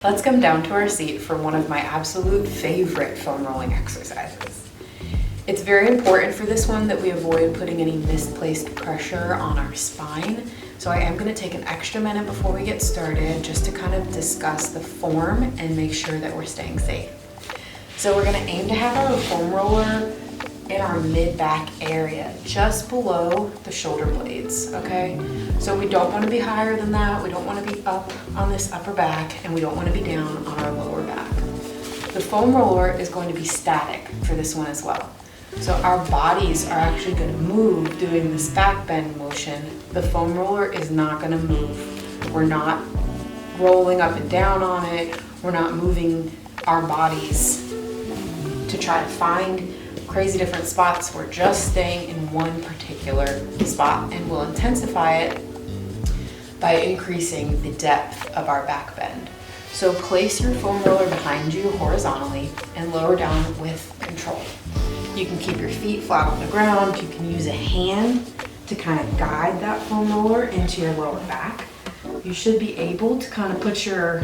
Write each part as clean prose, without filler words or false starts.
Let's come down to our seat for one of my absolute favorite foam rolling exercises. It's very important for this one that we avoid putting any misplaced pressure on our spine. So I am going to take an extra minute before we get started just to kind of discuss the form and make sure that we're staying safe. So we're going to aim to have our foam roller in our mid-back area, just below the shoulder blades, okay? So we don't want to be higher than that, we don't want to be up on this upper back, and we don't want to be down on our lower back. The foam roller is going to be static for this one as well. So our bodies are actually going to move doing this back bend motion. The foam roller is not going to move. We're not rolling up and down on it. We're not moving our bodies to try to find crazy different spots. We're just staying in one particular spot, and we'll intensify it by increasing the depth of our back bend. So place your foam roller behind you horizontally and lower down with control. You can keep your feet flat on the ground. You can use a hand to kind of guide that foam roller into your lower back. You should be able to kind of put your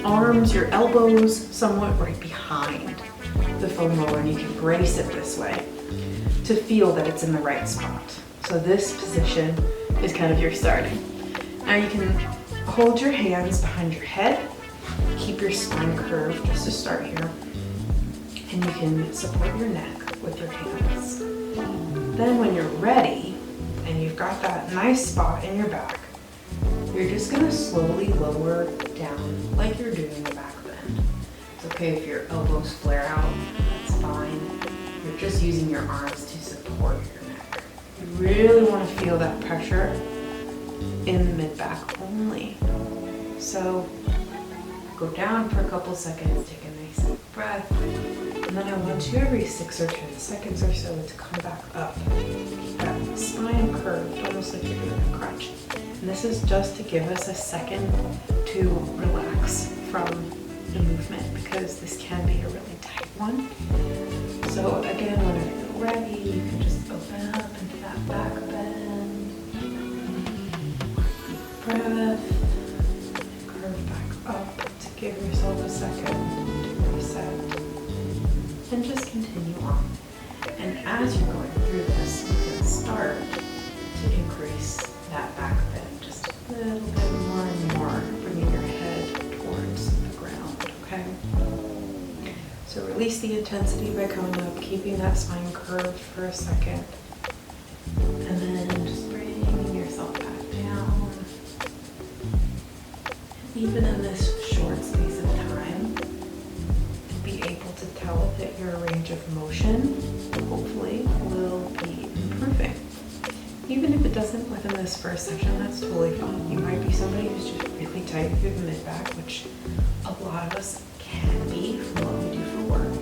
arms, your elbows somewhat right behind the foam roller, and you can brace it this way to feel that it's in the right spot. So this position is kind of your starting. Now you can hold your hands behind your head, keep your spine curved just to start here, and you can support your neck with your hands. Then when you're ready and you've got that nice spot in your back, you're just going to slowly lower down like you're doing the back bend. It's okay if your elbows flare out, that's fine. You're just using your arms to support your neck. You really want to feel that pressure in the mid-back only. So go down for a couple seconds, take a nice deep breath, and then I want you every 6 or 10 seconds or so to come back up. Keep that spine curved, almost like you're doing a crunch. And this is just to give us a second to relax from the movement, because this can be a really tight one. So again, whenever you're ready, you can just open up into that back bend. Deep breath. Curve back up to give yourself a second to reset. And just continue on. And as you're going through this, you can start to increase that back bend just a little bit more and more, bringing your head towards the ground, okay? So release the intensity by coming up, keeping that spine curved for a second, and then just bringing yourself back down. And even in this short space of time, to be able to tell that your range of motion, hopefully, will be improving. Even if it doesn't within this first session, that's totally fine. You might be somebody who's just really tight through the mid-back, which a lot of us can be from what we do for work.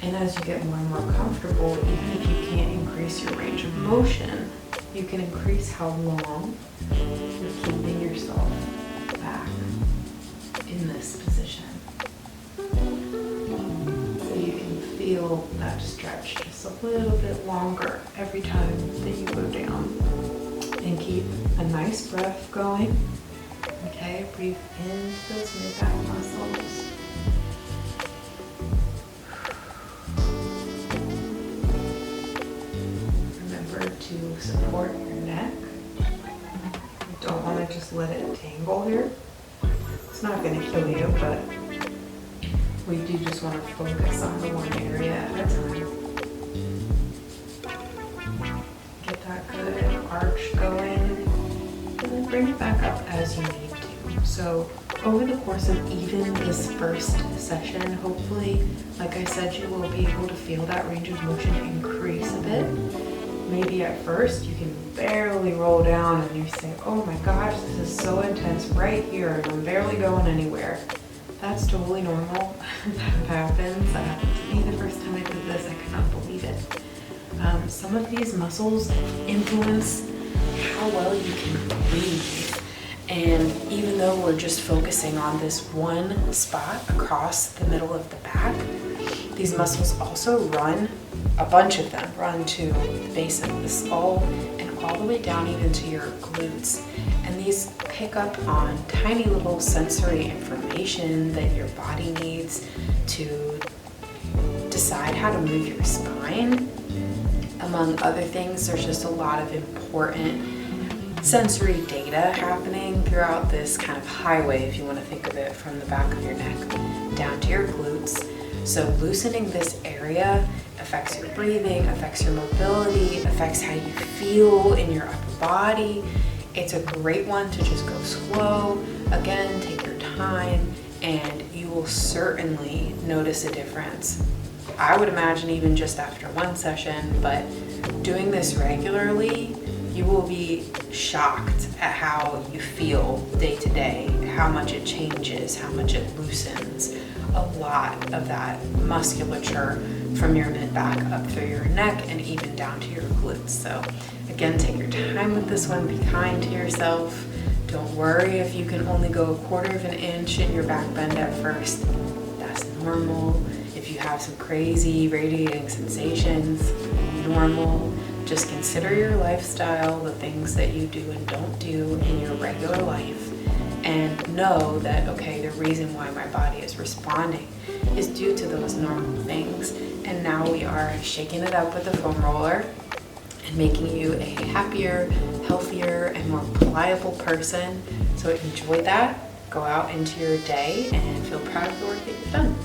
And as you get more and more comfortable, even if you can't increase your range of motion, you can increase how long you're keeping yourself back in this position. So you can feel that stretch just a little bit longer every time that you go down. And keep a nice breath going. Okay, breathe into those mid-back muscles. Remember to support your neck. You don't want to just let it tangle here. It's not going to kill you, but we do just want to focus on the one area at a time. Get that good arch going, and then bring it back up as you need to. So over the course of even this first session, hopefully, like I said, you will be able to feel that range of motion increase a bit. Maybe at first you can barely roll down and you say, oh my gosh, this is so intense right here and I'm barely going anywhere. That's totally normal. That happens. That happened to me the first time I did this. I could not believe it. Some of these muscles influence how well you can breathe. And even though we're just focusing on this one spot across the middle of the back, these muscles also run, a bunch of them run to the base of the skull and all the way down even to your glutes. And these pick up on tiny little sensory information that your body needs to decide how to move your spine. Among other things, there's just a lot of important sensory data happening throughout this kind of highway, if you want to think of it, from the back of your neck down to your glutes. So loosening this area affects your breathing, affects your mobility, affects how you feel in your upper body. It's a great one to just go slow. Again, take your time, and you will certainly notice a difference. I would imagine even just after one session, but doing this regularly, you will be shocked at how you feel day to day, how much it changes, how much it loosens a lot of that musculature from your mid-back up through your neck and even down to your glutes. So again, take your time with this one, be kind to yourself. Don't worry if you can only go 1/4 of an inch in your back bend at first. That's normal. If you have some crazy radiating sensations, normal. Just consider your lifestyle, the things that you do and don't do in your regular life, and know that, okay, the reason why my body is responding is due to those normal things. And now we are shaking it up with the foam roller and making you a happier, healthier, and more pliable person. So enjoy that, go out into your day, and feel proud of the work that you've done.